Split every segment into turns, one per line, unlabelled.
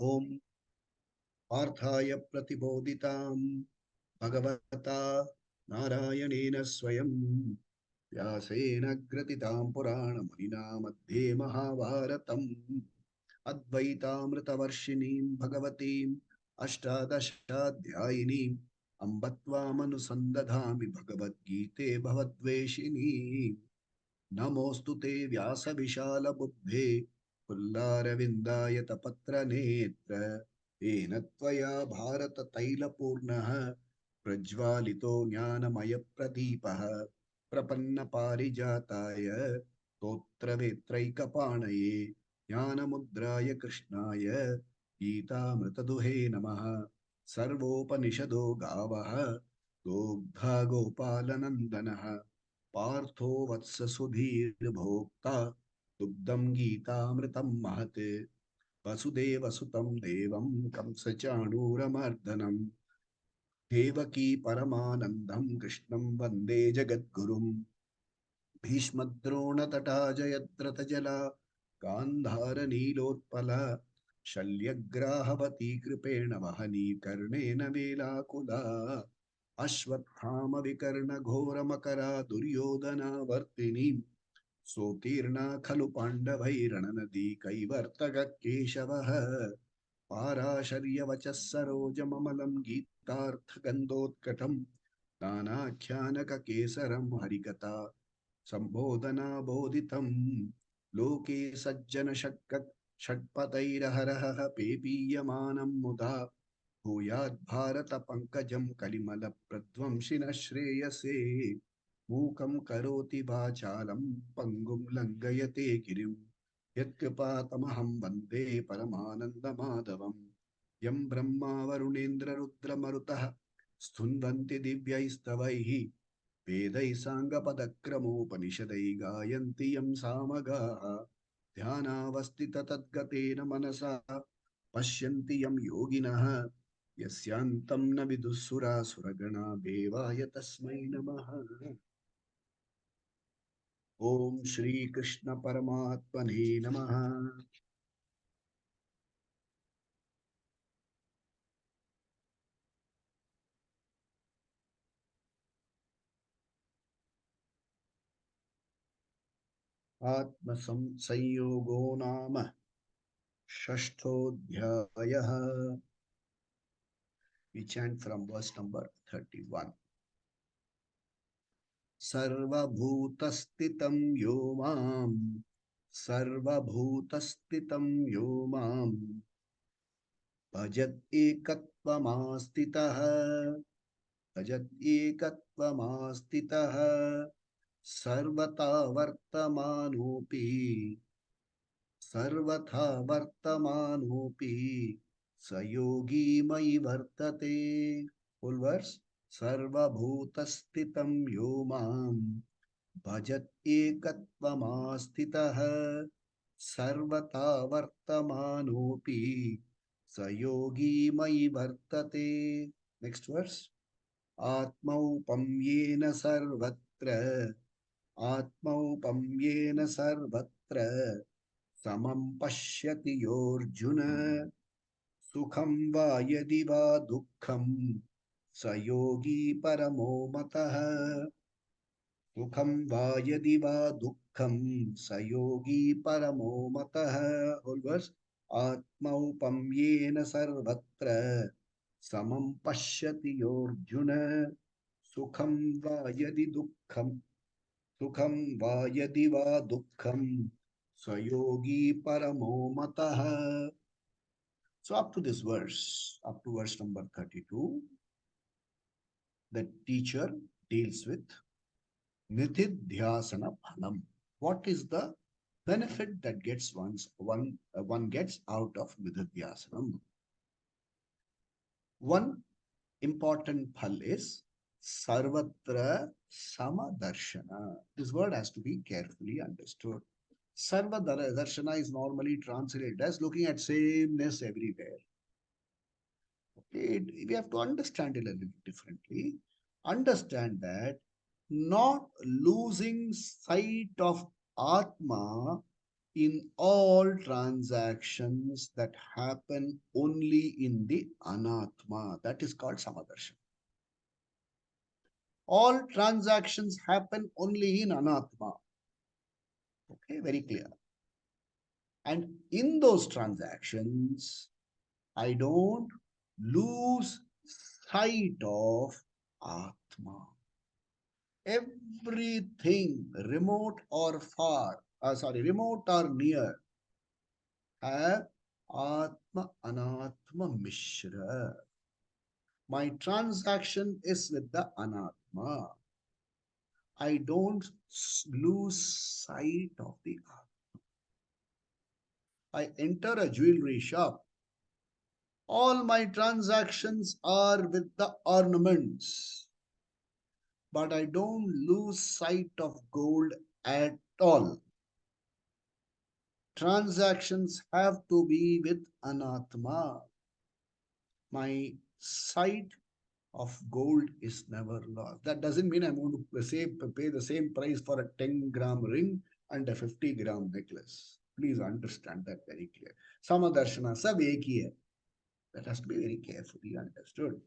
ॐ पार्थाय प्रतिबोधितां भगवता नारायणेन स्वयं व्यासेन ग्रथितां पुराणमुनिना मध्ये महाभारतम् अद्वैतामृतवर्षिणीं भगवतीम् अष्टादशाध्यायिनीम् अम्ब त्वामनुसन्दधामि भगवद्गीते भवद्वेषिणी नमोऽस्तु ते व्यासविशालबुद्धे पुल्लारविन्दायतपत्रनेत्र येन त्वया भारततैलपूर्णः प्रज्वालितो ज्ञानमयप्रदीपः प्रपन्नपारिजाताय स्तोत्रवेत्रैकपाणये ज्ञानमुद्राय कृष्णाय गीतामृतदुहे नमः। सर्वोपनिषदो गावः दोग्धा गोपालनन्दनः पार्थो वत्स सुधीर्भोक्ता दुग्धं गीतामृतं महत् वसुदेवसुतं देवं कंसचाणूरमर्दनं देवकी परमानन्दं कृष्णं वन्दे जगद्गुरुं भीष्मद्रोणतटा जयद्रथजला गान्धारनीलोत्पला शल्यग्राहवती कृपेण वहनी कर्णेन वेलाकुला अश्वत्थामविकर्णघोरमकरा दुर्योधनावर्तिनी सोत्तीर्णा खलु पाण्डवैरणनदी कैवर्तकः केशवः पाराशर्यवचः सरोजममलं गीतार्थगन्धोत्कटं नानाख्यानककेसरं हरिकथा सम्बोधना बोधितं लोके षट्पदैरहरः पेपीयमानं मुदा भूयाद् भारत पंकजं कलिमल प्रध्वंसिनः श्रेयसे मूकं करोति वाचालं पंगुं लङ्घयते गिरिं यत्कृपातमहं वन्दे परमानन्दमाधवं यं ब्रह्मा वरुणेन्द्ररुद्रमरुतः स्तुन्वन्ति दिव्यैस्तवैः वेदैः साङ्गपदक्रमोपनिषदैः गायन्ति यं सामगाः ध्यानावस्थिततद्गतेन मनसा पश्यन्ति यं योगिनः यस्यान्तं न विदुःसुरासुरगणा देवाय तस्मै नमः। ॐ श्रीकृष्ण परमात्मने नमः। आत्मसंयोगो नाम षष्ठोऽध्यायः। We chant from verse number 31. सर्वभूतस्थितं यो मां सर्वभूतस्थितं यो मां भजत्येकत्वमास्थितः भजत्येकत्वमास्थितः सर्वथा वर्तमानोऽपि सर्वथा वर्तमानोऽपि स योगी मयि वर्तते। Full verse. सर्वभूतस्थितं यो मां भजत्येकत्वमास्थितः सर्वथा वर्तमानोऽपि स योगी मयि वर्तते। Next verse. आत्मौपम्येन सर्वत्र आत्मौपम्येन सर्वत्र समं पश्यति योऽर्जुन सुखं वा यदि वा दुःखं स योगी परमो मतः सुखं वा यदि वा दुःखं स योगी परमो मतः। आत्मौपम्येन सर्वत्र समं पश्यति योऽर्जुन सुखं वा यदि दुःखं सुखं वा यदि वा दुःखं स योगी परमो मतः। So up to this verse, up to verse number 32, the teacher deals with nitidhyasana phalam. What is the benefit that one gets out of nitidhyasanam? One important phal is sarvatra samadarshana. This word has to be carefully understood. Sarva darshana is normally translated as looking at sameness everywhere. Okay, we have to understand it a little differently. Understand that not losing sight of Atma in all transactions that happen only in the anatma. That is called samadarshan. All transactions happen only in anatma. Okay, very clear. And in those transactions, I don't lose sight of Atma. Everything, remote or far, remote or near, have Atma Anatma Mishra. My transaction is with the Anatma. I don't lose sight of the Atma. I enter a jewelry shop. All my transactions are with the ornaments, but I don't lose sight of gold at all. Transactions have to be with anatma. My sight of gold is never lost. That doesn't mean I'm going to pay the same price for a 10-gram ring and a 50-gram necklace. Please understand that very clear. Samadarshana sab ek hi hai. That has to be very carefully understood.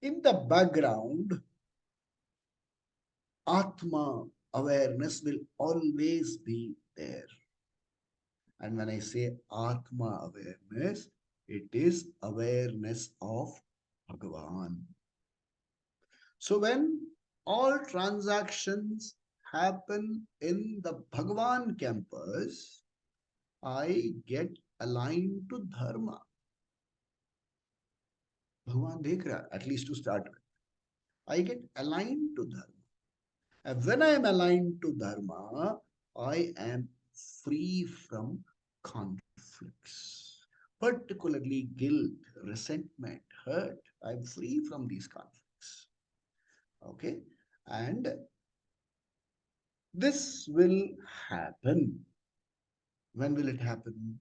In the background, Atma awareness will always be there. And when I say Atma awareness, it is awareness of Bhagavan. So when all transactions happen in the Bhagavan campus, I get aligned to Dharma. Bhagavan dekh raha, at least to start with. I get aligned to Dharma. And when I am aligned to Dharma, I am free from conflicts, particularly guilt, resentment, hurt. I'm free from these conflicts. Okay. And this will happen. When will it happen?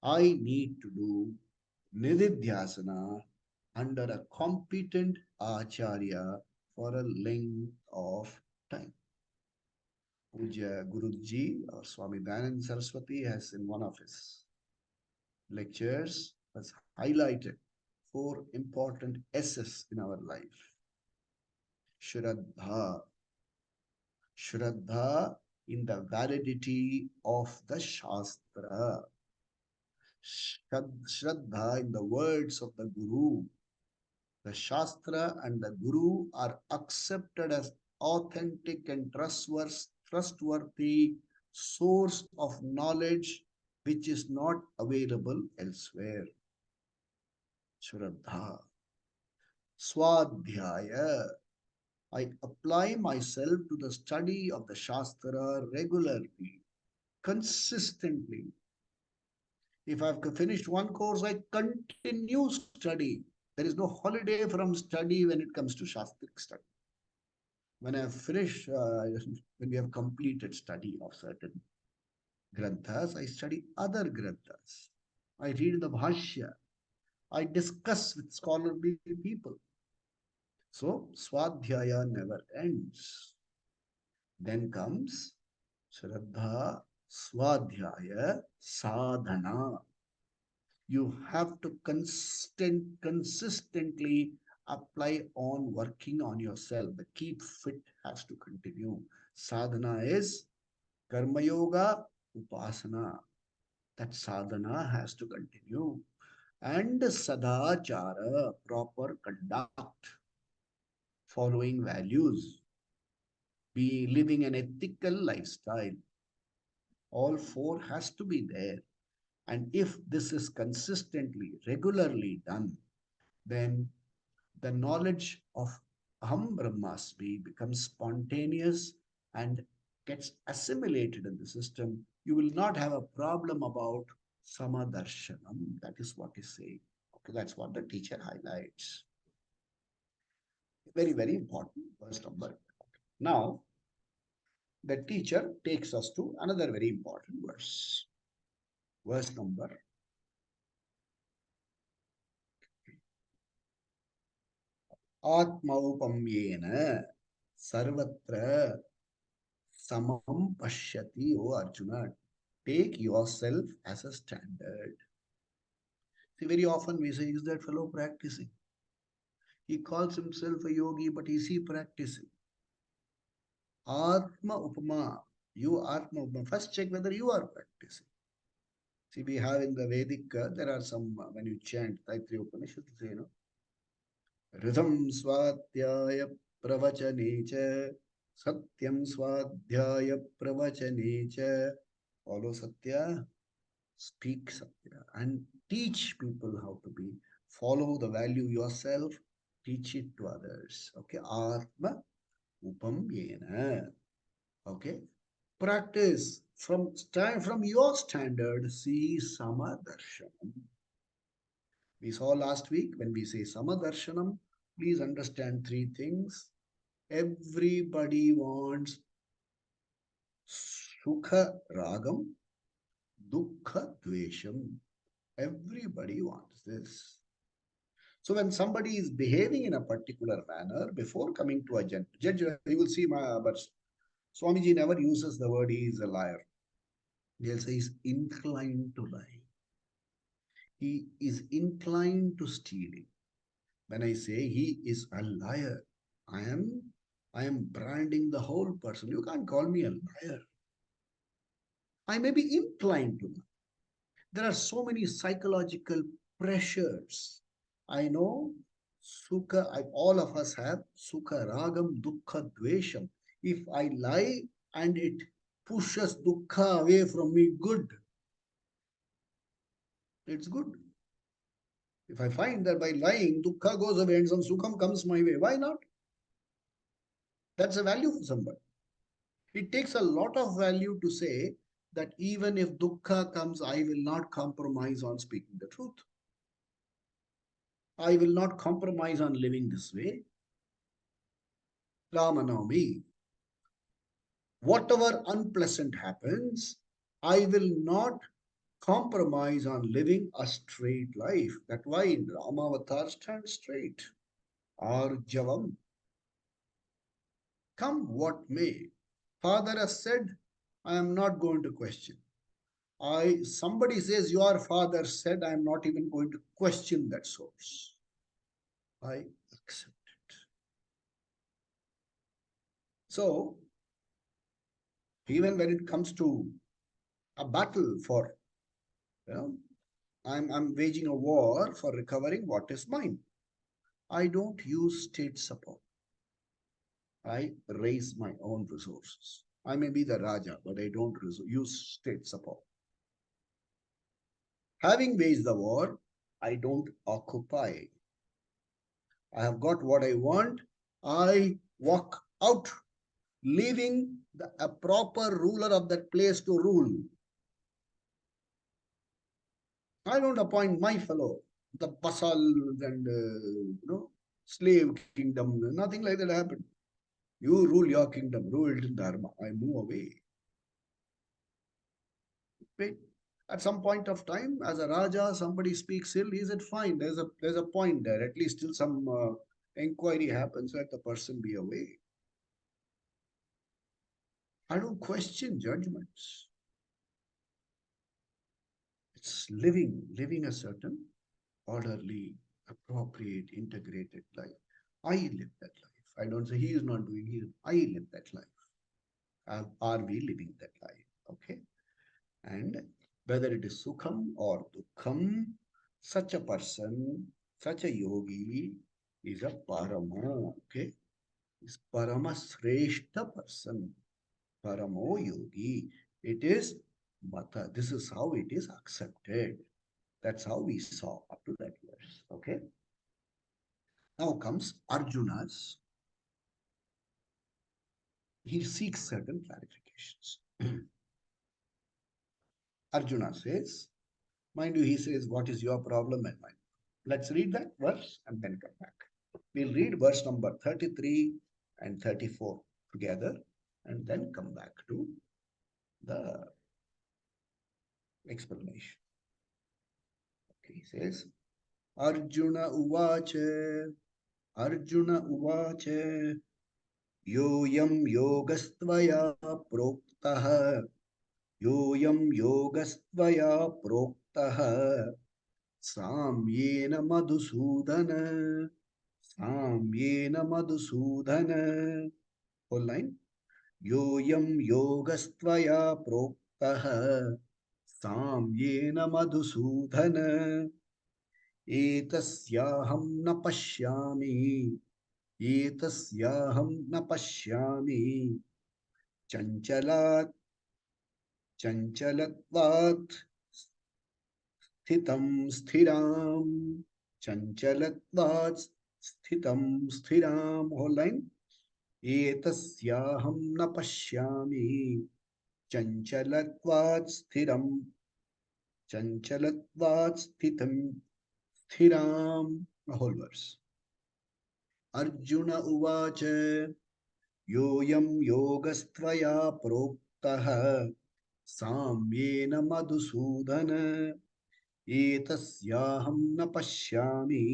I need to do Nididhyasana under a competent Acharya for a length of time. Puja Guruji or Swami Dayanand Saraswati has in one of his lectures has highlighted four important S's in our life. Shraddha. Shraddha in the validity of the Shastra. Shraddha in the words of the Guru. The Shastra and the Guru are accepted as authentic and trustworthy source of knowledge which is not available elsewhere. Shraddha. Swadhyaya. I apply myself to the study of the Shastra regularly, consistently. If I've finished one course, I continue study. There is no holiday from study when it comes to Shastric study. When I have finished, when we have completed study of certain granthas, I study other granthas. I read the Bhashya. I discuss with scholarly people. So, Swadhyaya never ends. Then comes Shraddha, Swadhyaya, Sadhana. You have to consistently apply on working on yourself. The keep fit has to continue. Sadhana is Karma Yoga, Upasana. That sadhana has to continue. And Sadachara, proper conduct, following values, be living an ethical lifestyle. All four has to be there. And if this is consistently, regularly done, then the knowledge of Aham Brahmasmi becomes spontaneous and gets assimilated in the system. You will not have a problem about Samadarshanam. That is what is saying. Okay, that's what the teacher highlights. Very, very important verse number. Now, the teacher takes us to another very important verse. Verse number Atmaupamyena Sarvatra Samam Pashyati, O Arjuna. Take yourself as a standard. See, very often we say, is that fellow practicing? He calls himself a yogi, but is he practicing? Atma Upama. You Atma Upama. First check whether you are practicing. See, we have in the Vedic, there are some, when you chant Taittiriya Upanishad, say, Rhythm Swadhyaya Pravachane Satyam Swadhyaya Pravachane Follow Satya, speak Satya, and teach people how to be. Follow the value yourself, teach it to others. Okay, Atma Upam Yena. Okay, practice from your standard. See Samadarshanam. We saw last week when we say Samadarshanam, please understand three things. Everybody wants Sukha Ragam, Dukkha Dvesham. Everybody wants this. So when somebody is behaving in a particular manner, before coming to a judge, you will see but Swamiji never uses the word he is a liar. They'll say he's inclined to lie. He is inclined to stealing. When I say he is a liar, I am I am branding the whole person. You can't call me a liar. I may be inclined to lie. There are so many psychological pressures. I know Sukha, all of us have Sukha Ragam Dukkha Dvesham. If I lie and it pushes Dukkha away from me, good. It's good. If I find that by lying, Dukkha goes away and some Sukham comes my way, why not? That's a value for somebody. It takes a lot of value to say that even if Dukkha comes, I will not compromise on speaking the truth. I will not compromise on living this way. Ramanavami. Whatever unpleasant happens, I will not compromise on living a straight life. That's why in Ramavatar stand straight. Arjavam. Come what may. Father has said, I am not going to question. Somebody says your father said, I am not even going to question that source. I accept it. So, even when it comes to a battle for, you know, I'm waging a war for recovering what is mine. I don't use state support. I raise my own resources. I may be the Raja, but I don't use state support. Having waged the war, I don't occupy. I have got what I want. I walk out, leaving a proper ruler of that place to rule. I don't appoint my fellow, the basal and slave kingdom. Nothing like that happened. You rule your kingdom, rule it in dharma. I move away. Wait. At some point of time, as a Raja, somebody speaks ill, he said, fine, there's a point there. At least till some inquiry happens, let the person be away. I don't question judgments. It's living a certain orderly, appropriate, integrated life. I live that life. I don't say he is not doing it. I live that life. Are we living that life? Okay. And whether it is Sukham or Dukkham, such a person, such a yogi is a Parama. Okay. Is Parama Sreshta person. Paramo yogi. It is Mata. This is how it is accepted. That's how we saw up to that verse. Okay. Now comes Arjuna's. He seeks certain clarifications. Arjuna says, mind you, he says, what is your problem and mine? Let's read that verse and then come back. We'll read verse number 33 and 34 together and then come back to the explanation. Okay, he says, Arjuna Uvacha, Arjuna Uvacha, Yoyam Yogastvaya Proktah योऽयं योगस्त्वया प्रोक्तः साम्येन Madhusudan साम्येन Madhusudan. Whole line. योऽयं योगस्त्वया प्रोक्तः साम्येन मधुसूदन एतस्याहं न पश्यामि एतस्याहं न पश्यामि चञ्चलात् चञ्चलत्वात् स्थितं स्थिराम् चञ्चलत्वात् स्थितं स्थिराम्. Whole line. एतस्याहं न पश्यामि चञ्चलत्वात् स्थिरम् चञ्चलत्वात् स्थितं स्थिराम्. A whole verse. अर्जुन उवाच योऽयं योगस्त्वया प्रोक्तः साम्येन मधुसूदन एतस्याहं न पश्यामि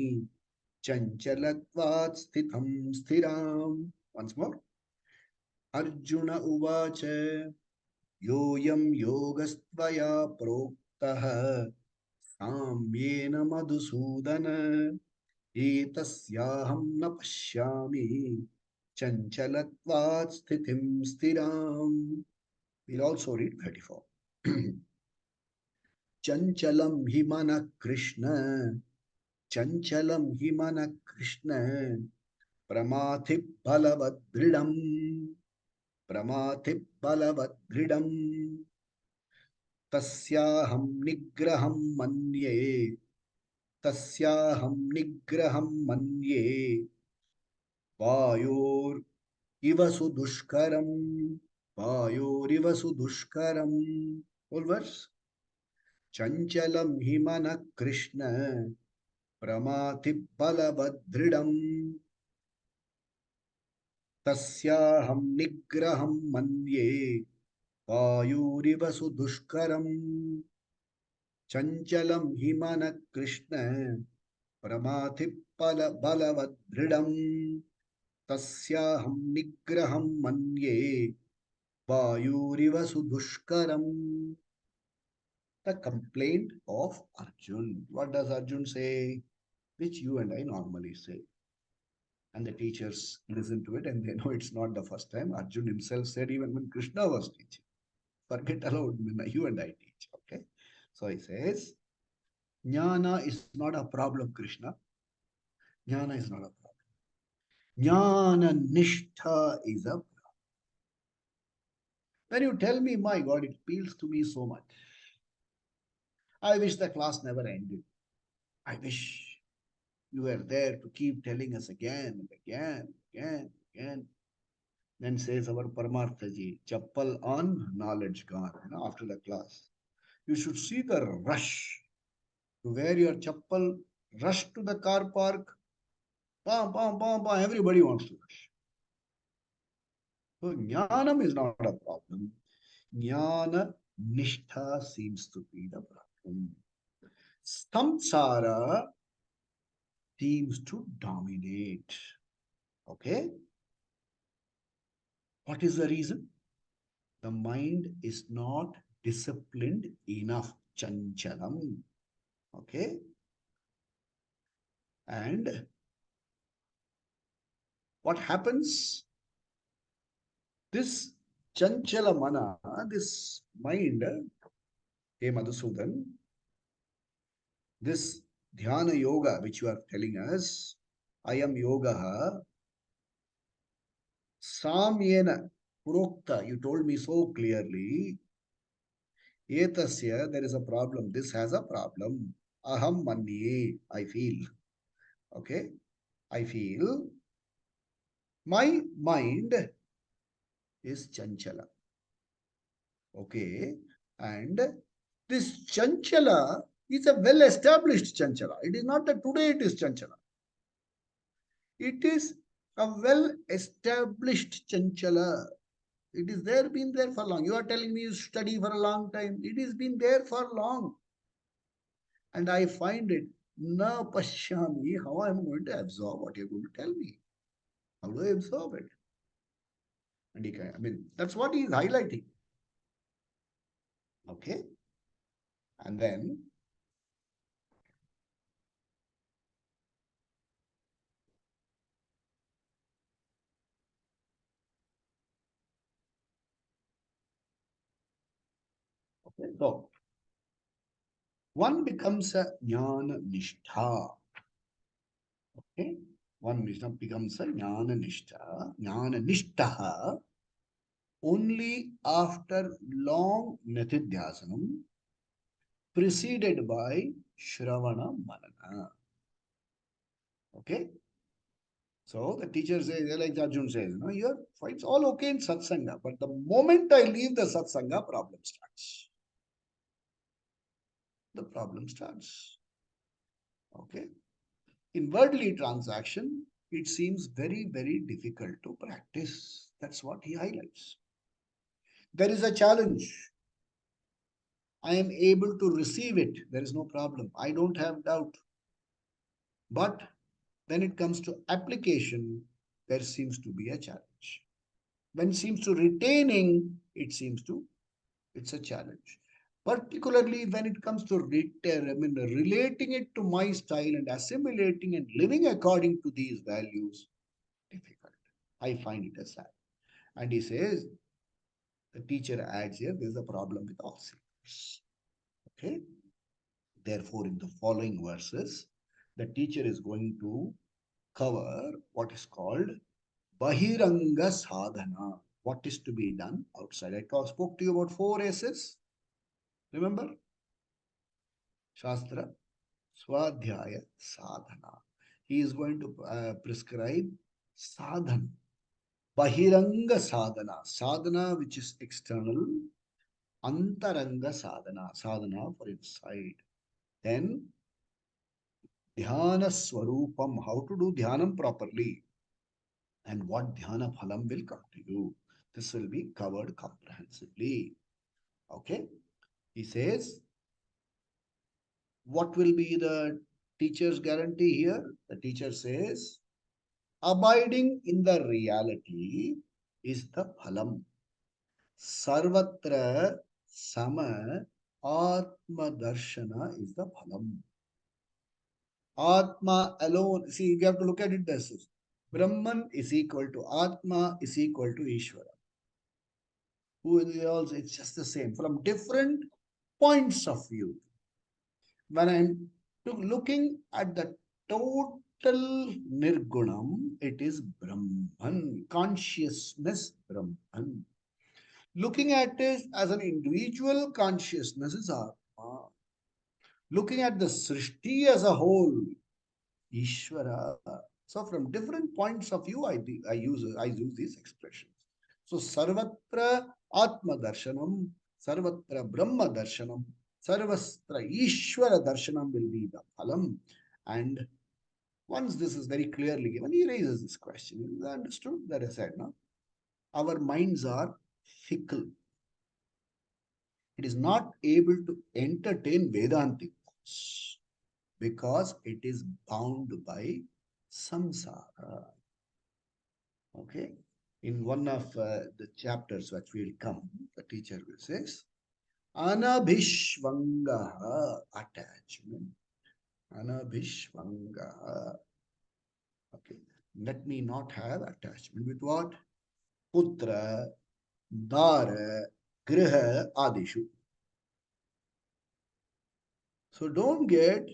चञ्चलत्वात् स्थितं स्थिराम्. Once more. अर्जुन उवाच योऽयं योगस्त्वया प्रोक्तः साम्येन मधुसूदन एतस्याहं न पश्यामि चञ्चलत्वात् स्थितिं स्थिराम्. We'll also read 34. चञ्चलं हि मनः कृष्ण चञ्चलं हि मनः कृष्ण प्रमाथि बलवदृढम् प्रमाथि बलवदृढम् तस्याहं निग्रहं मन्ये तस्याहं निग्रहं मन्ये वायोरिव सुदुष्करम् वायोरिव सुदुष्करम्. Whole verse. चञ्चलं हि मनः कृष्ण प्रमाथि बलवदृढम् तस्याहं निग्रहं मन्ये वायुरिव सुदुष्करम्. चञ्चलं हि मनः कृष्ण प्रमाथि बलवदृढम् तस्याहं निग्रहं मन्ये वायुरिव सुदुष्करम्. The complaint of Arjun. What does Arjun say? Which you and I normally say. And the teachers listen to it and they know it's not the first time. Arjun himself said even when Krishna was teaching. Forget aloud when you and I teach. Okay. So he says, Jnana is not a problem, Krishna. Jnana is not a problem. Jnana nishtha is a problem. When you tell me, my God, it appeals to me so much. I wish the class never ended. I wish you were there to keep telling us again and again, again. Then says our Paramarthaji, chappal on, knowledge gone. After the class, you should see the rush to wear your chappal, rush to the car park. Bam, bam, bam, bam. Everybody wants to rush. So jnanam is not a problem. Jnana nishtha seems to be the problem. Samsara seems to dominate. Okay? What is the reason? The mind is not disciplined enough. Chanchalam. Okay? And what happens? This chanchala mana, this mind, hey Madhusudan, this dhyana yoga which you are telling us, I am yoga, samyena prokta, you told me so clearly, etasya, there is a problem, this has a problem, aham manye, I feel, okay, I feel, my mind is chanchala, okay, and this chanchala is a well-established chanchala. It is not that today it is chanchala. It is a well-established chanchala. It is there, been there for long. You are telling me you study for a long time. It has been there for long. And I find it, na pashyami, how I am going to absorb what you are going to tell me. How do I absorb it? And he can, I mean, that's what he is highlighting. Okay. And then, okay, so one becomes a jnana nishtha. Okay. One becomes a jnana nishtha. Jnana nishtha only after long nitidhyasanam preceded by Shravana Manana. Okay. So the teacher says, like Arjun says, you're it's all okay in satsanga, but the moment I leave the satsanga, problem starts. The problem starts. Okay. In worldly transaction, it seems very, very difficult to practice. That's what he highlights. There is a challenge. I am able to receive it. There is no problem. I don't have doubt. But when it comes to application, there seems to be a challenge. When it seems to retaining, it's a challenge. Particularly when it comes to relating it to my style and assimilating and living according to these values, difficult. I find it a sad. And he says, the teacher adds here, there is a problem with all seekers. Okay. Therefore, in the following verses, the teacher is going to cover what is called Bahiranga Sadhana. What is to be done outside? I spoke to you about four S's. Remember? Shastra, Swadhyaya, Sadhana. He is going to prescribe sadhana, Bahiranga Sadhana, sadhana which is external, Antaranga Sadhana, sadhana for inside. Then Dhyana Swarupam, how to do Dhyanam properly and what Dhyana Phalam will come to you. This will be covered comprehensively. Okay. He says, what will be the teacher's guarantee here? The teacher says, abiding in the reality is the phalam. Sarvatra sama atma darshana is the phalam. Atma alone, see, you have to look at it this is. Brahman is equal to Atma is equal to Ishvara. Who is also, it's just the same from different points of view. When I'm looking at the total Nirgunam, it is Brahman, consciousness Brahman. Looking at it as an individual consciousness is Atma. Looking at the Srishti as a whole, Ishvara. So from different points of view, I use these expressions. So Sarvatra Atma Darshanam, Sarvatra Brahma Darshanam, Sarvastra Ishvara Darshanam will be the phalam. And once this is very clearly given, he raises this question. Is that understood? That I said, no? Our minds are fickle. It is not able to entertain Vedantic thoughts because it is bound by samsara. Okay. In one of the chapters which will come, the teacher will say, Anabhishvanga attachment. Anabhishvanga. Okay. Let me not have attachment with what? Putra, Dara, Griha, Adishu. So don't get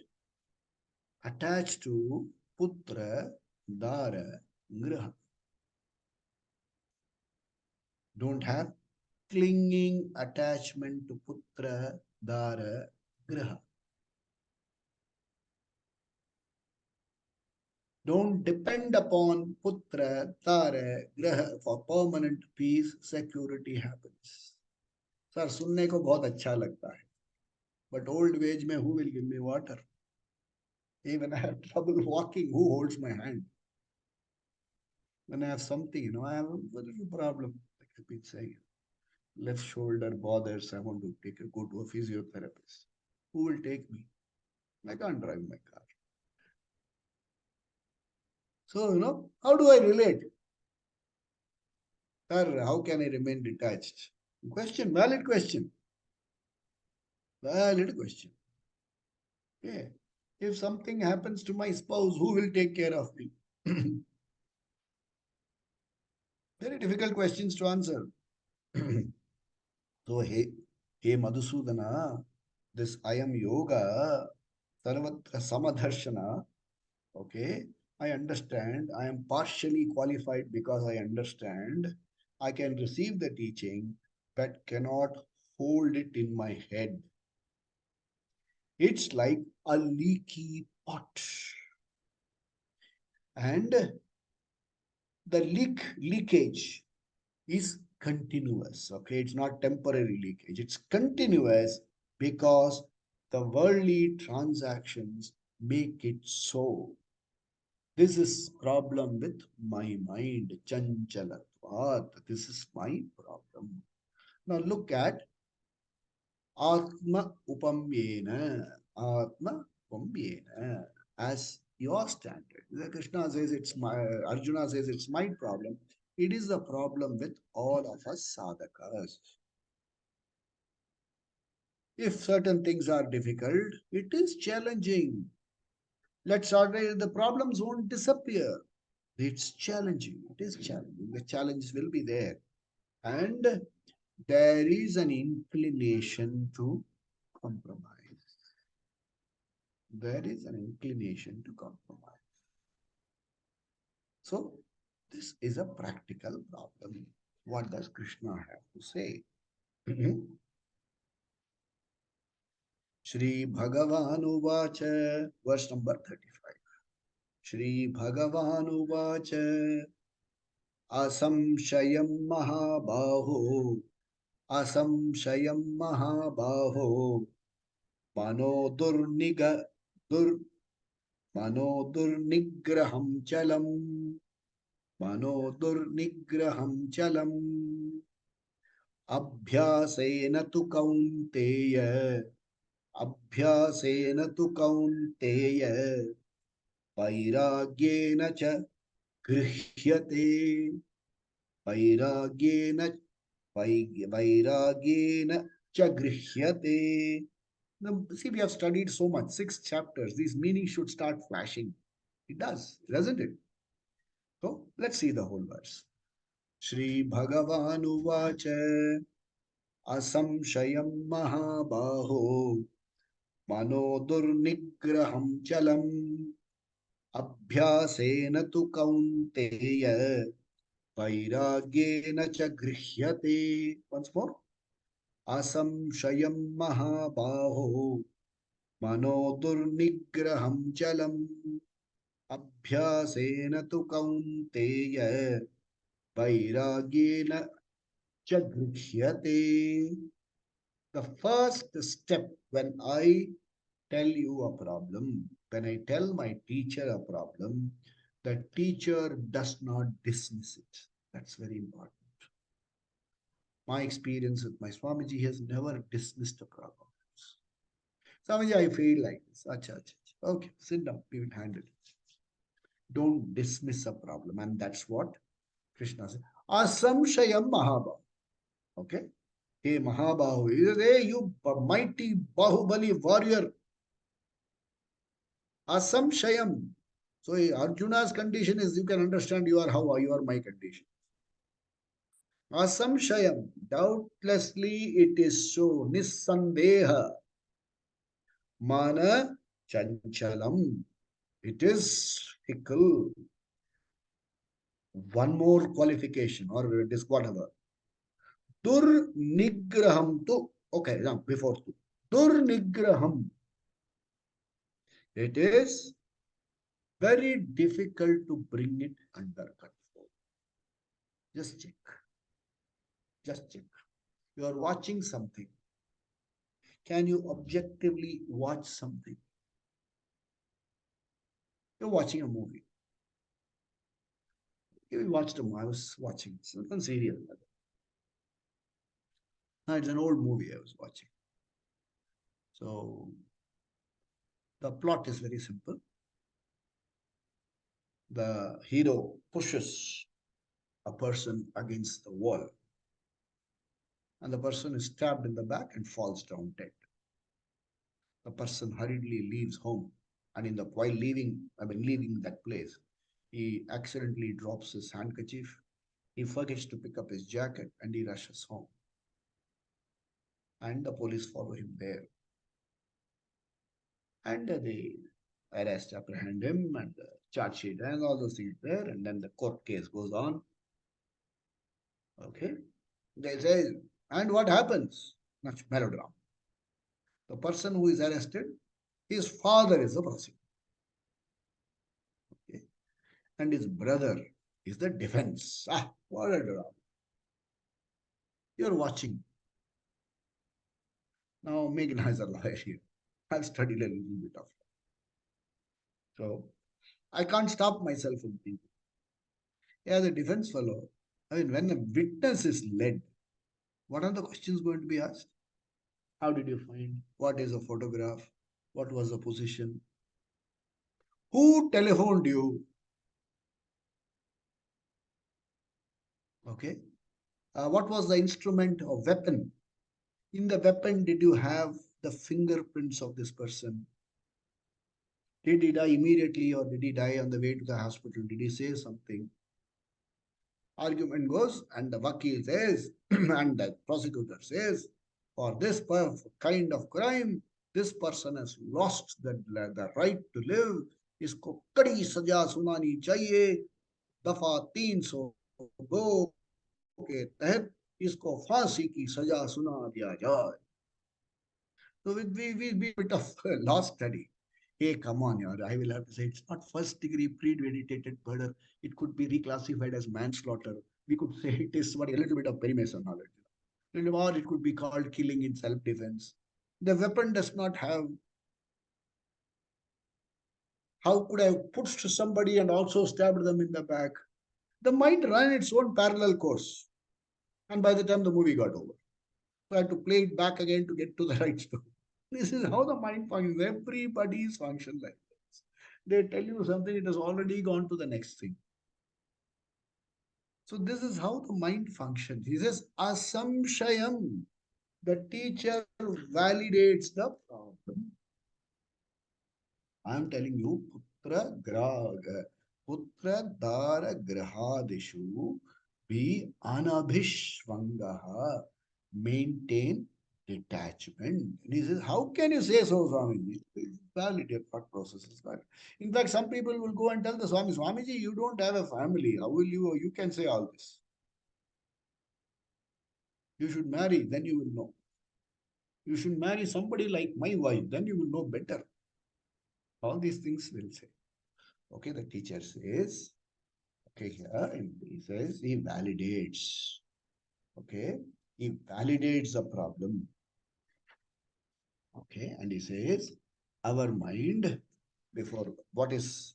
attached to Putra, Dara, Griha. Don't have clinging attachment to Putra, Dara, Griha. Don't depend upon Putra, Dara, Griha for permanent peace, security, happiness. Sir, सुनने को बहुत अच्छा लगता है. But old age में who will give me water? Even I have trouble walking, who holds my hand? When I have something, I have a little problem. Like I've been saying, left shoulder bothers. I want to go to a physiotherapist. Who will take me? I can't drive my car. So, how do I relate? Sir, how can I remain detached? Question, valid question. Valid question. Yeah. If something happens to my spouse, who will take care of me? Very difficult questions to answer. So, hey Madhusudana, this I am yoga, sarvatra samadharshana. Okay, I understand. I am partially qualified because I understand. I can receive the teaching, but cannot hold it in my head. It's like a leaky pot. And the leakage is continuous. Okay, it's not temporary leakage, it's continuous because the worldly transactions make it so. This is problem with my mind, chanchalatvat. This is my problem. Now look at Atma Upamyena. Atma Upamyena as your standard. Krishna says it's my, Arjuna says it's my problem. It is a problem with all of us sadhakas. If certain things are difficult, it is challenging. Let's already, the problems won't disappear. It's challenging. It is challenging. The challenge will be there. And there is an inclination to compromise. There is an inclination to compromise. So, this is a practical problem. What does Krishna have to say? Shri Bhagavan Uvacha, verse number 35. Shri Bhagavan Uvacha, Asamshayam Mahabaho, Asamshayam Mahabaho, Mano Durniga, Dur, Mano Durnigraham Chalam, Mano Durnigraham Chalam, Abhyasena tu Kaunteya, Abhyasena tu Kaunteya, Vairagyena cha Grihyate, Vairagyena, Vairagyena cha Grihyate. Now, see, we have studied so much, 6 chapters. These meanings should start flashing. It does, doesn't it? So let's see the whole verse. Shri Bhagavanu Vacha Asamshayam Mahabaho Mano Durnigraham Chalam Abhyasena tu Kaunteya Vairagyena cha Grihyate. Once more. Asamshayam Mahabaho Mano Durnigraham Chalam Abhyasena tu Kaunteya Vairagyena cha Grikhyate. The first step when I tell you a problem, when I tell my teacher a problem, the teacher does not dismiss it. That's very important. My experience with my Swamiji has never dismissed a problem. Swamiji, I feel like this. Acha, acha, acha. Okay, sit down. We will handle it. Don't dismiss a problem. And that's what Krishna said. Asamshayam Mahabhav. Okay. Hey Mahabahu. He says, hey, you mighty Bahubali warrior. Asamshayam. So Arjuna's condition is you can understand you are how you are my condition. Asamshayam. Doubtlessly it is so. Nissandeha. Mana chanchalam. It is fickle. One more qualification or this whatever. Dur nigraham tu. Okay, now before tu. Dur nigraham. It is very difficult to bring it under control. Just check. Just check. You are watching something. Can you objectively watch something? You're watching a movie. You watched a movie. I was watching something serial. No, it's an old movie I was watching. So the plot is very simple. The hero pushes a person against the wall, and the person is stabbed in the back and falls down dead. A person hurriedly leaves home, and while leaving that place, he accidentally drops his handkerchief. He forgets to pick up his jacket, and he rushes home. And the police follow him there, and they apprehend him, and charge sheet and all those things there, and then the court case goes on. Okay, they say, and what happens? Much melodrama. The person who is arrested, his father is the prosecutor, okay? And his brother is the defense. Ah, what a drama. You're watching. Now, Meghna is a lawyer here. I've studied a little bit of it. So, I can't stop myself from thinking. Yeah, the defense fellow. I mean, when a witness is led, what are the questions going to be asked? How did you find? What is a photograph? What was the position? Who telephoned you? Okay. What was the instrument or weapon? In the weapon, did you have the fingerprints of this person? Did he die immediately or did he die on the way to the hospital? Did he say something? Argument goes, and the vakil says, and the prosecutor says, for this kind of crime, this person has lost the right to live. इसको कड़ी सजा सुनानी चाहिए दफा 302 के तहत इसको फांसी की सजा सुना दिया जाए. So we be a bit of law study. Hey, come on, yaar. I will have to say it's not first degree premeditated murder. It could be reclassified as manslaughter. We could say it is what a little bit of perimeter knowledge. Or it could be called killing in self-defense. The weapon does not have. How could I have pushed somebody and also stabbed them in the back? The mind ran its own parallel course. And by the time the movie got over, so I had to play it back again to get to the right story. This is how the mind functions. Everybody's function like this. They tell you something, it has already gone to the next thing. So this is how the mind functions. He says, Asamshayam. The teacher validates the problem. I am telling you, putra dara grahadishu be anabhishvangaha. Maintain detachment. And he says, how can you say so, Swamiji? It's valid, your thought process is valid. In fact, some people will go and tell the Swamiji, you don't have a family. How will you can say all this? You should marry, then you will know. You should marry somebody like my wife, then you will know better. All these things will say. Okay, the teacher says, okay, here, and he says, he validates. Okay, he validates the problem. Okay, and he says, our mind, before what is,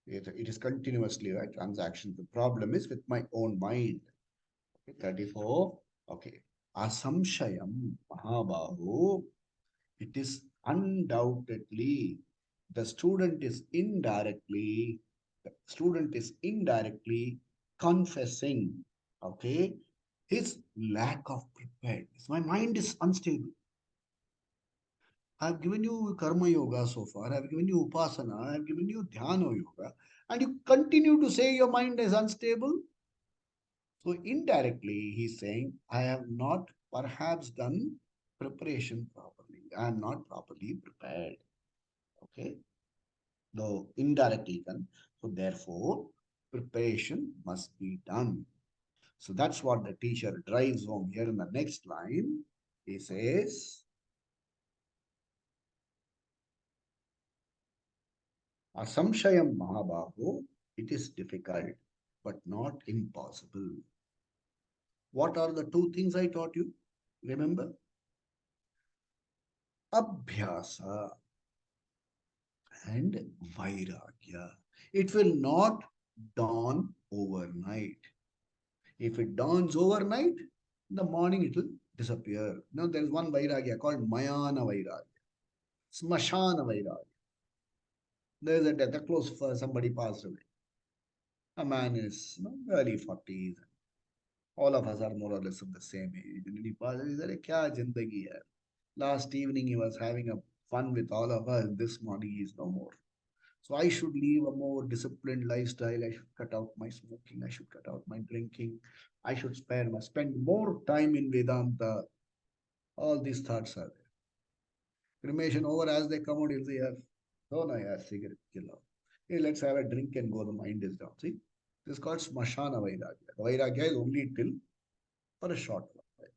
it is continuously, right? Transaction. The problem is with my own mind. Okay, 34. Okay. Asamshayam Mahabahu. It is undoubtedly the student is indirectly confessing, okay, his lack of preparedness. My mind is unstable. I have given you karma yoga so far. I have given you upasana. I have given you dhyana yoga. And you continue to say your mind is unstable. So indirectly, he's saying, I have not perhaps done preparation properly. I am not properly prepared. Okay. Though indirectly done. So therefore, preparation must be done. So that's what the teacher drives home here in the next line. He says, Asamshayam Mahabahu, it is difficult, but not impossible. What are the two things I taught you? Remember? Abhyasa and Vairagya. It will not dawn overnight. If it dawns overnight, in the morning it will disappear. Now there is one Vairagya called Mayana Vairagya, Smashana Vairagya. There is a death, a close for somebody passed away. A man is early 40s. All of us are more or less of the same age. And he passes, he said, kya jindagi hai? Last evening he was having a fun with all of us. This morning he is no more. So I should live a more disciplined lifestyle. I should cut out my smoking. I should cut out my drinking. I should spend more time in Vedanta. All these thoughts are there. Cremation over as they come out, you'll say, yes, oh no, yeah, cigarette, chill out. Hey, let's have a drink and go. The mind is down. See, this is called smashana vairagya. The vairagya is only till for a short while.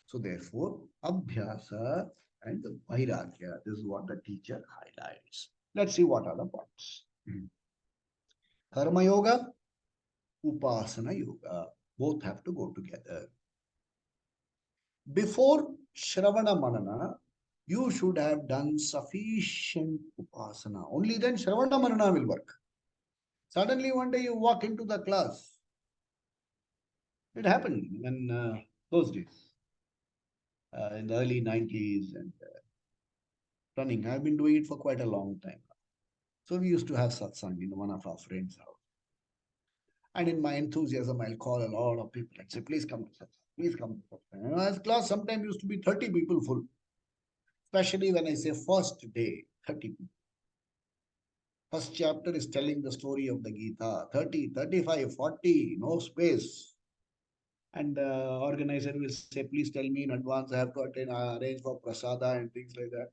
So therefore, abhyasa and the vairagya. This is what the teacher highlights. Let's see what are the points. Karma yoga, upasana yoga. Both have to go together. Before Shravana Manana, you should have done sufficient upasana. Only then Shravana Manana will work. Suddenly one day you walk into the class. It happened in those days, in the early 90s and running. I've been doing it for quite a long time. So we used to have satsang in one of our friends' house. And in my enthusiasm, I'll call a lot of people and say, please come to satsang. Please come to satsang. And as class sometimes used to be 30 people full. Especially when I say first day, 30 people. First chapter is telling the story of the Gita. 30, 35, 40, no space. And the organizer will say, please tell me in advance, I have to attend, arrange for prasada and things like that.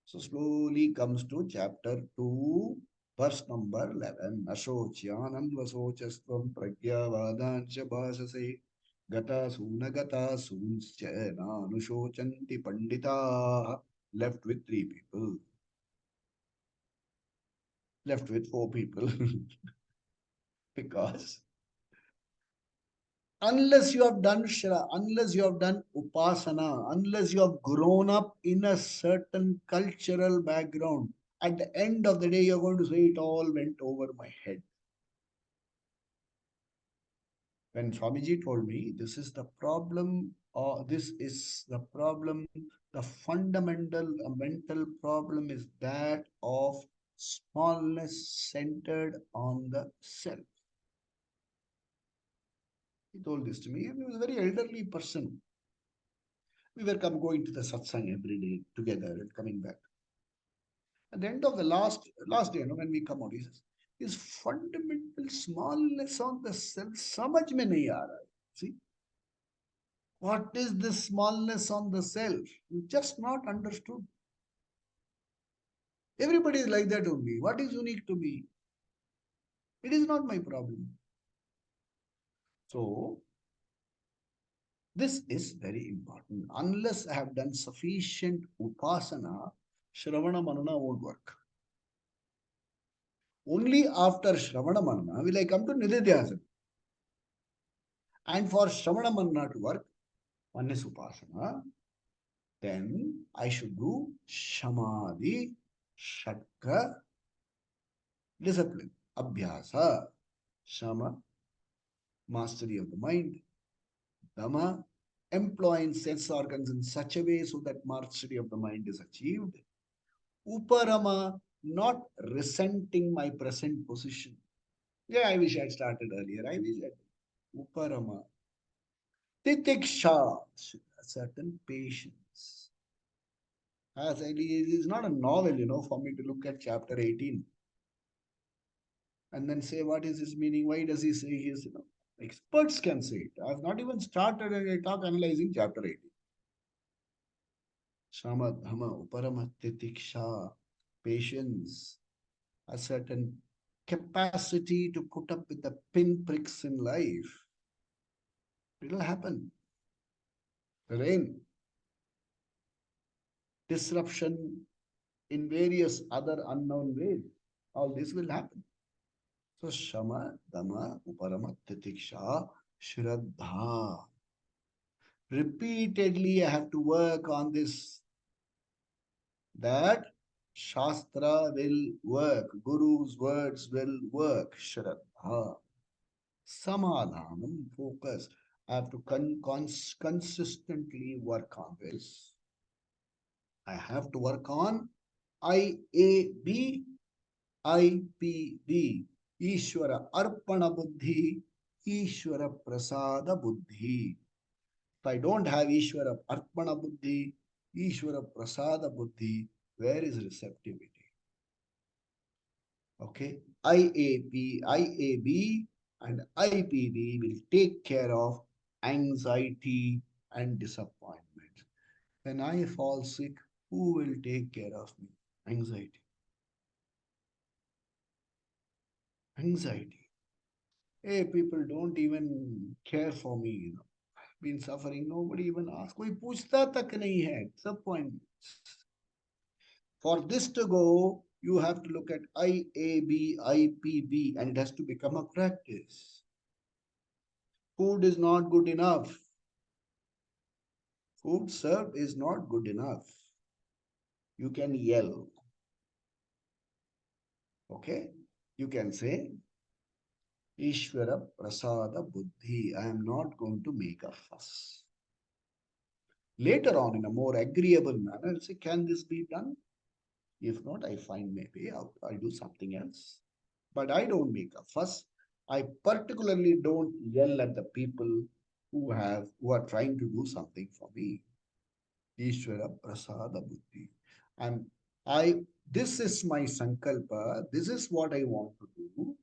So slowly comes to chapter 2, verse number 11. Ashocyanam vasochastvam pragyavadancha bhasase gata sunagata sunscha na anushocanti pandita. Left with 3 people. Left with 4 people. Because unless you have done Shra, unless you have done Upasana, unless you have grown up in a certain cultural background, at the end of the day, you're going to say it all went over my head. When Swamiji told me, this is the problem, or this is the problem, the fundamental mental problem is that of smallness centered on the self. He told this to me. He was a very elderly person. We were going to the satsang every day together and coming back. At the end of the last day, when we come out, he says, "Is fundamental smallness on the self samajh mein nahi aa raha." See, what is this smallness on the self? You just not understood. Everybody is like that only. What is unique to me? It is not my problem. So this is very important. Unless I have done sufficient upasana, Shravana Manana won't work. Only after Shravana Manana will I come to Nididhyasana. And for Shravana Manana to work, one is Upasana, then I should do Shamadhi, Shatka, discipline, Abhyasa, Shama, mastery of the mind, Dhamma, employing sense organs in such a way so that mastery of the mind is achieved. Uparama, not resenting my present position. Yeah, I wish I had started earlier. I wish I did. Uparama. Titiksha, a certain patience. As it is not a novel, for me to look at chapter 18 and then say, what is his meaning? Why does he say his, experts can say it. I have not even started and I talk analyzing chapter 18. Shama, Dhamma, Uparama, Titiksha, patience, a certain capacity to put up with the pinpricks in life. It will happen. Rain, disruption in various other unknown ways. All this will happen. So Shama, Dhamma, Uparama, Titiksha, Shraddha. Repeatedly I have to work on this. That Shastra will work. Guru's words will work. Shraddha. Samadhanam, focus. I have to consistently work on this. I have to work on IAB, IPB. Ishvara Arpana Buddhi, Ishvara Prasada Buddhi. If I don't have Ishvara Arpana Buddhi, Ishvara Prasada Buddhi, where is receptivity? Okay, IAB and IPB will take care of anxiety and disappointment. When I fall sick, who will take care of me? Anxiety. Anxiety. Hey, people don't even care for me, I've been suffering, nobody even asks. कोई पूछता तक नहीं है. Disappointments. For this to go, you have to look at IAB, IPB, and it has to become a practice. Food is not good enough. Food served is not good enough. You can yell. Okay? You can say, Ishvara Prasada Buddhi. I am not going to make a fuss. Later on, in a more agreeable manner, say, can this be done? If not, I find maybe I'll do something else. But I don't make a fuss. I particularly don't yell at the people who are trying to do something for me. Ishvara Prasada Buddhi. I'm I this is my sankalpa, this is what I want to do.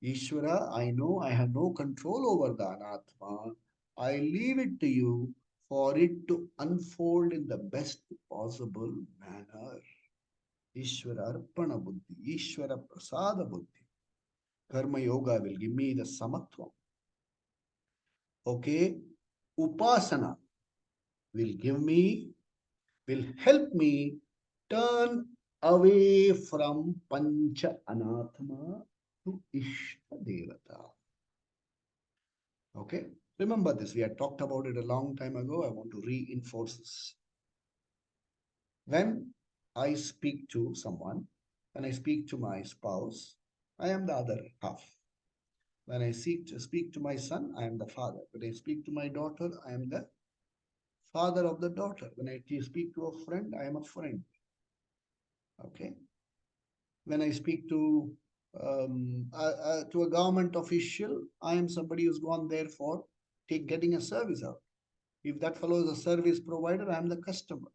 Ishvara, I know I have no control over the anatma. I leave it to you for it to unfold in the best possible manner. Ishvara Arpana Buddhi, Ishvara Prasada Buddhi. Karma Yoga will give me the samatvam. Okay, Upasana will will help me turn away from Pancha Anathma to Ishta Devata. Okay, remember this. We had talked about it a long time ago. I want to reinforce this. When I speak to someone, when I speak to my spouse, I am the other half. When I speak to my son, I am the father. When I speak to my daughter, I am the father of the daughter. When I speak to a friend, I am a friend. Okay. When I speak to a government official, I am somebody who's gone there for getting a service out. If that fellow is a service provider, I am the customer.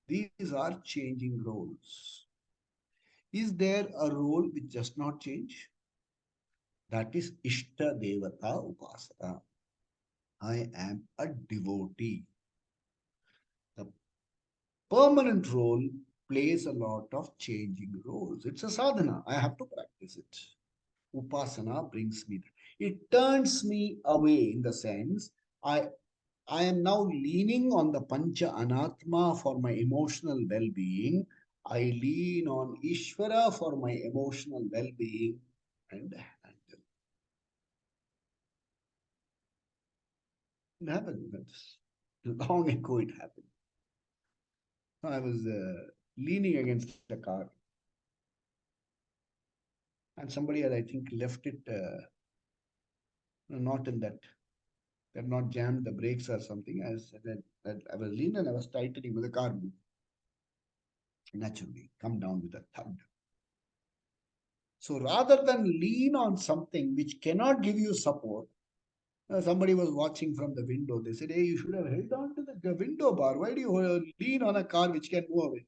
These are changing roles. Is there a role which does not change? That is Ishta Devata Upasana. I am a devotee. The permanent role plays a lot of changing roles. It's a sadhana. I have to practice it. Upasana brings me there. It turns me away in the sense I I am now leaning on the Pancha Anatma for my emotional well-being. I lean on Ishvara for my emotional well-being and handle. It happened. That's long ago it happened. I was leaning against the car and somebody had, I think, left it not in that. They had not jammed the brakes or something. I was leaning and I was tightening with the car moved. Naturally, come down with a thud. So rather than lean on something which cannot give you support, somebody was watching from the window. They said, hey, you should have held on to the window bar. Why do you lean on a car which can move away?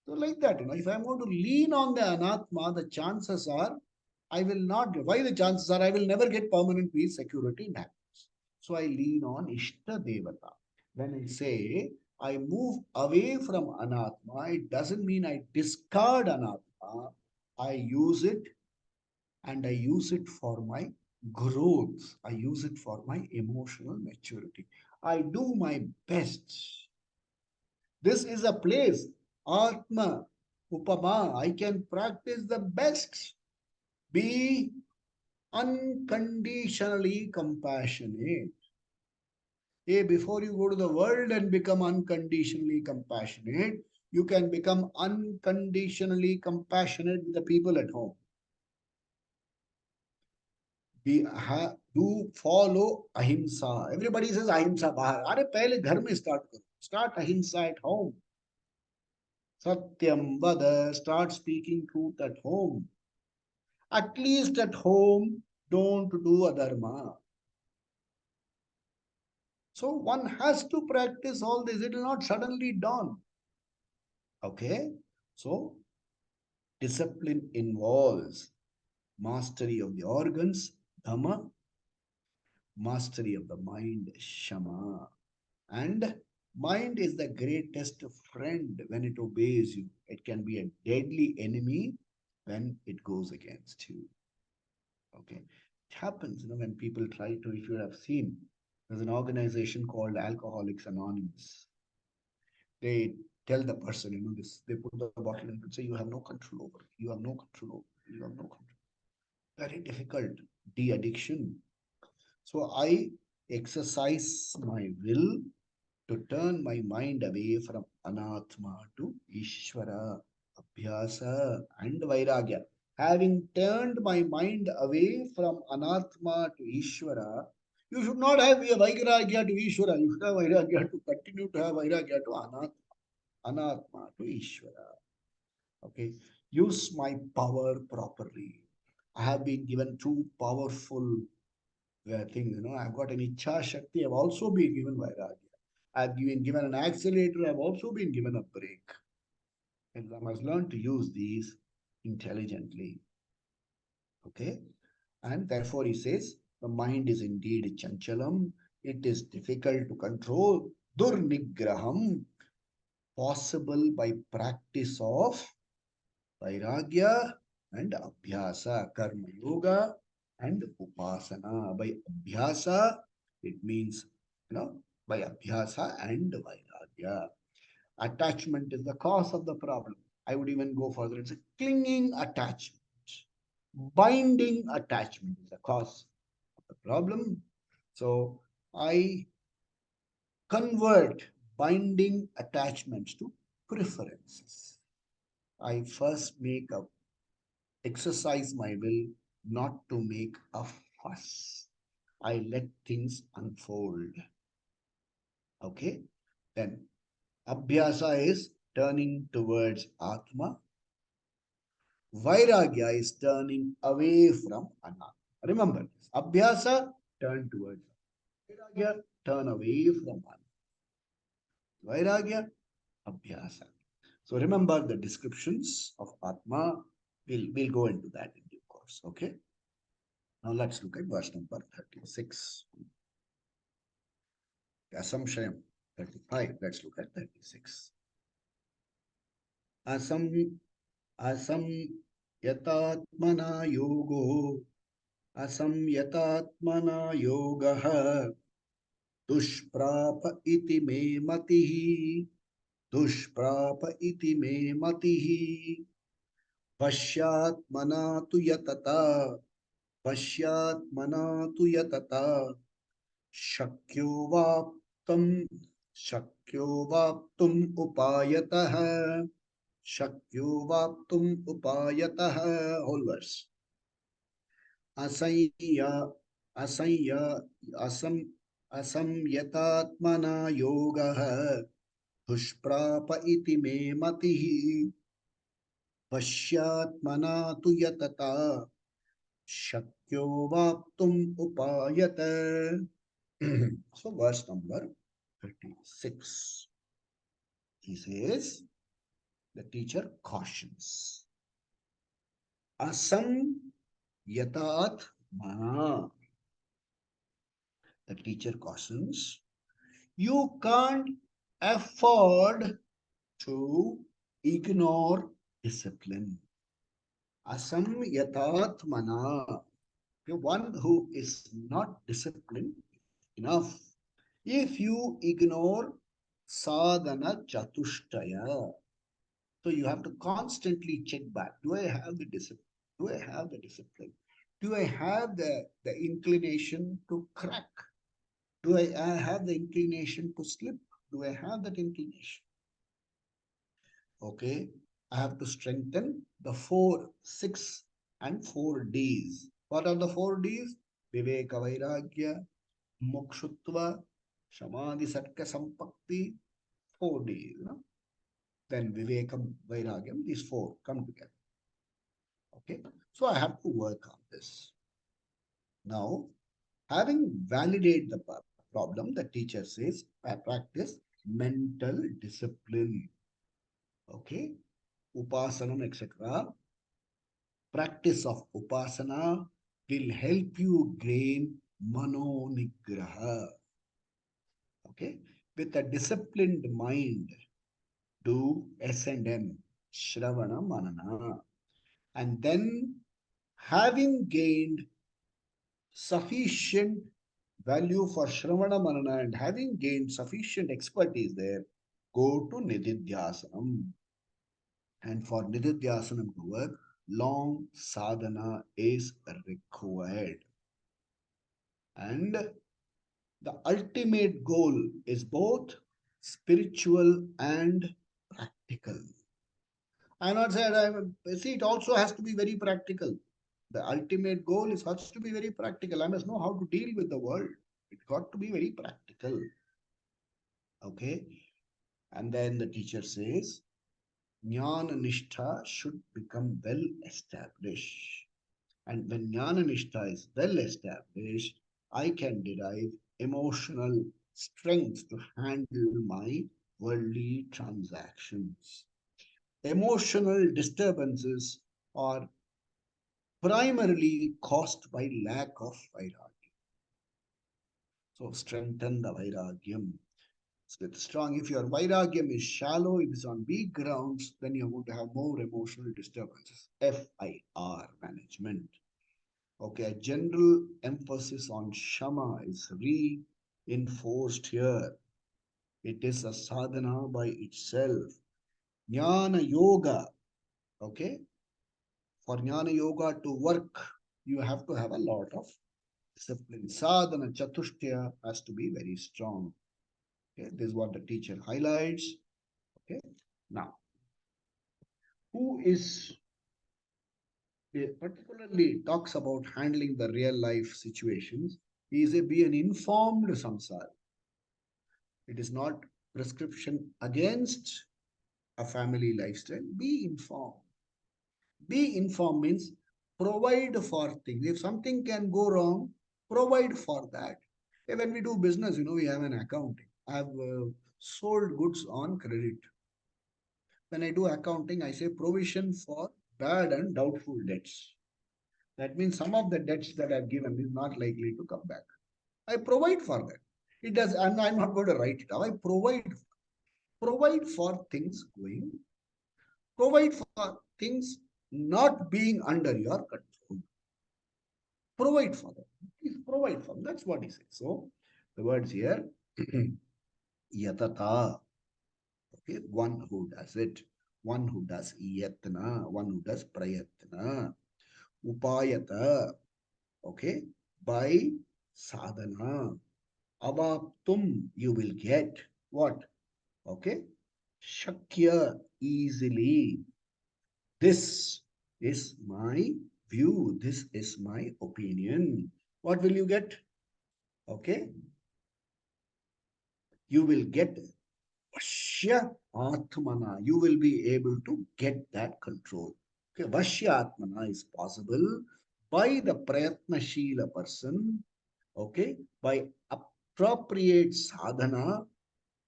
So like that, if I'm going to lean on the anatma, the chances are I will not. Why the chances are I will never get permanent peace, security, and happiness. So I lean on Ishta Devata. When I say I move away from anatma, it doesn't mean I discard anatma. I use it and I use it for my growth. I use it for my emotional maturity. I do my best. This is a place, Atma, Upama. I can practice the best. Be unconditionally compassionate. Hey, before you go to the world and become unconditionally compassionate, you can become unconditionally compassionate with the people at home. Do follow ahimsa. Everybody says ahimsa bahar. अरे पहले घर में start करो. Start ahimsa at home. Satyam vada. Start speaking truth at home. At least at home, don't do adharma. So one has to practice all this. It will not suddenly dawn. Okay. So discipline involves mastery of the organs, dhamma, mastery of the mind, shama. And mind is the greatest friend when it obeys you. It can be a deadly enemy when it goes against you. Okay. It happens, when people try to, if you have seen, there's an organization called Alcoholics Anonymous. They tell the person, this, they put the bottle in and say, you have no control over it. You have no control over it. You have no control. Very difficult. De-addiction. So I exercise my will to turn my mind away from anatma to Ishvara, Abhyasa, and Vairagya. Having turned my mind away from anatma to Ishvara, you should not have a Vairagya to Ishvara. You should have Vairagya to continue to have Vairagya to anatma to Ishvara. Okay. Use my power properly. I have been given two powerful things. I've got an Ichha Shakti. I've also been given Vairagya. I've been given an accelerator. I've also been given a brake. And I must learn to use these intelligently. Okay. And therefore he says, the mind is indeed chanchalam. It is difficult to control. Durnigraham, possible by practice of Vairagya and Abhyasa, Karma Yoga and Upasana. By Abhyasa, it means, by Abhyasa and Vairagya. Attachment is the cause of the problem. I would even go further. It's a clinging attachment. Binding attachment is the cause of the problem. So I convert binding attachments to preferences. I first exercise my will not to make a fuss. I let things unfold. Okay. Then Abhyasa is turning towards Atma. Vairagya is turning away from Anatma. Remember this. Abhyasa, turn towards Vairagya, turn away from Anatma. Vairagya, Abhyasa. So remember the descriptions of Atma. We'll go into that in due course. Okay. Now let's look at verse number 36. Asamshayam 35. Let's look at 36. Asam asam yatatmana yogo asam yatatmana yogaha dushprapa iti me matihi dushprapa iti me matihi pashyatmana tu yatata pashyatmana tu yatata शक्यो वाप्तम शक्यो वाप्तुम उपायतः शक्यो वाप्तुम उपायतः whole verse असंय असंय असं असंयतात्मना योगः दुष्प्राप इति मे मतिः पश्यात्मना तु यतता शक्यो वाप्तुम उपायत. So verse number 36. He says, the teacher cautions. Asam yatat mana. The teacher cautions. You can't afford to ignore discipline. Asam yatat mana. The one who is not disciplined enough. If you ignore sadhana chatushtaya, so you have to constantly check back. Do I have the discipline? Do I have the discipline? Do I have the inclination to crack? Do I have the inclination to slip? Do I have that inclination? Okay. I have to strengthen the 4, 6, and 4 Ds. What are the 4 Ds? Viveka Vairagya, Mokshutva, Samadhi Satka Sampakti, 4 Ds. Then Vivekam, Vairagyam, these 4 come together. Okay. So I have to work on this. Now, having validated the purpose, problem. The teacher says, practice mental discipline. Okay, upasanam, etc. Practice of upasana will help you gain mano nigraha. Okay, with a disciplined mind, do S&M, Shravana Manana. And then, having gained sufficient value for Shravana Manana and having gained sufficient expertise there, go to Nididhyasanam. And for Nididhyasanam to work, long sadhana is required. And the ultimate goal is both spiritual and practical. I'm not saying, see, it also has to be very practical. The ultimate goal is has to be very practical. I must know how to deal with the world. It got to be very practical. Okay. And then the teacher says, Jnana Nishtha should become well established. And when Jnana Nishtha is well established, I can derive emotional strength to handle my worldly transactions. Emotional disturbances are primarily caused by lack of vairagya. So strengthen the vairagyam. With strong, if your vairagyam is shallow, it is on weak grounds, then you're going to have more emotional disturbances. FIR management. Okay, a general emphasis on shama is reinforced here. It is a sadhana by itself. Jnana yoga, okay, for jnana yoga to work, you have to have a lot of discipline. Sadhana chatushtya has to be very strong. Okay, this is what the teacher highlights. Okay, now who is particularly talks about handling the real life situations? He is a be an informed samsara. It is not prescription against a family lifestyle. Be informed. Be informed means provide for things. If something can go wrong, provide for that. When we do business, we have an accounting. I have sold goods on credit. When I do accounting, I say provision for bad and doubtful debts. That means some of the debts that I've given is not likely to come back. I provide for that. It does, and I'm not going to write it down. I provide for things going, provide for things not being under your control. Provide for them. Please provide for them. That's what he says. So the words here, yatata, okay, one who does it, one who does yatna, one who does prayatna, upayata, okay, by sadhana, avaptum, you will get what? Okay, shakya, easily. This is my view. This is my opinion. What will you get? Okay. You will get Vashya Atmana. You will be able to get that control. Okay. Vashya Atmana is possible by the Prayatnashila person. Okay. By appropriate sadhana,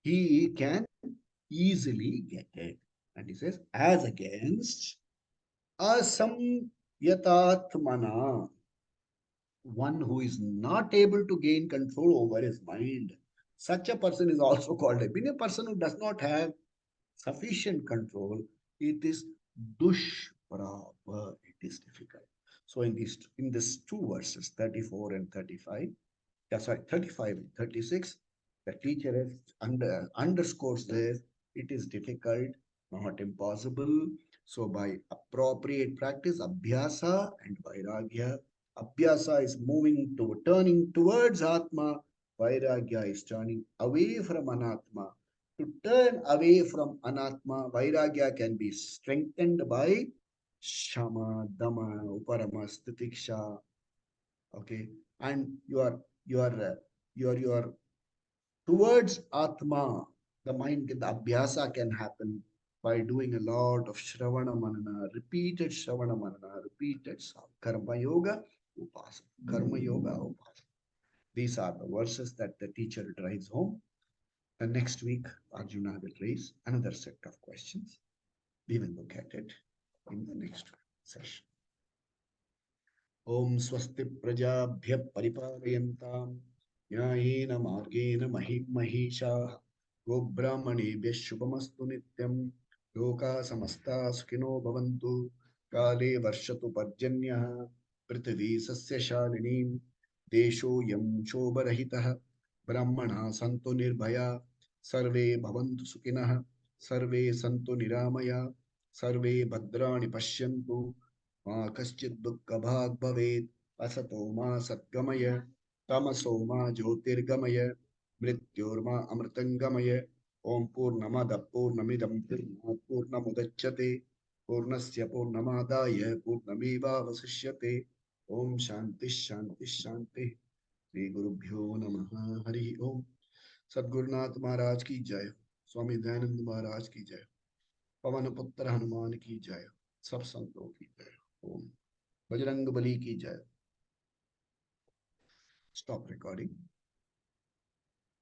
he can easily get it. And he says, as against asamyatatmana, one who is not able to gain control over his mind. Such a person is also called a being a person who does not have sufficient control. It is dushprabha. It is difficult. So in these two verses, 34 and 35, yeah, sorry, 35 and 36, the teacher has underscores this. It is difficult, not impossible. So by appropriate practice, abhyasa and vairagya. Abhyasa is turning towards Atma. Vairagya is turning away from Anatma. To turn away from Anatma, Vairagya can be strengthened by Shama, Dama, Uparama, Stitiksha. Okay, and your towards Atma, the mind, the Abhyasa can happen by doing a lot of Shravana Manana, repeated Karma Yoga, Upasana. Karma Yoga, Upasana. These are the verses that the teacher drives home. The next week, Arjuna will raise another set of questions. We will look at it in the next session. Om swasti prajabhya paripalayanta न्यायेन मार्गेण महिं महिषाः गोब्राह्मणेभ्यः शुभमस्तु नित्यं लोकाः समस्ताः सुखिनो भवन्तु काले वर्षतु पर्जन्यः पृथिवी सस्यशालिनी देशोऽयं शोभरहितः ब्राह्मणाः सन्तु निर्भया सर्वे भवन्तु सुखिनः सर्वे सन्तु निरामया सर्वे भद्राणि पश्यन्तु मा कश्चित् दुःखभाग् भवेत् असतो मा सद्गमय तमसो मा ज्योतिर्गमय मृत्योर्मा अमृतंगमय ओम पूर्णमद पूर्णमिदं पूर्णात् पूर्णमुदच्यते पूर्णस्य पूर्णमादाय पूर्णमेवावशिष्यते ओम शांति शांति शांति श्री गुरुभ्यो नमः हरि ओम सद्गुरुनाथ महाराज की जय स्वामी दयानंद महाराज की जय पवन पुत्र हनुमान की जय सब संतों की जय ओम बजरंग बली की जय Stop recording.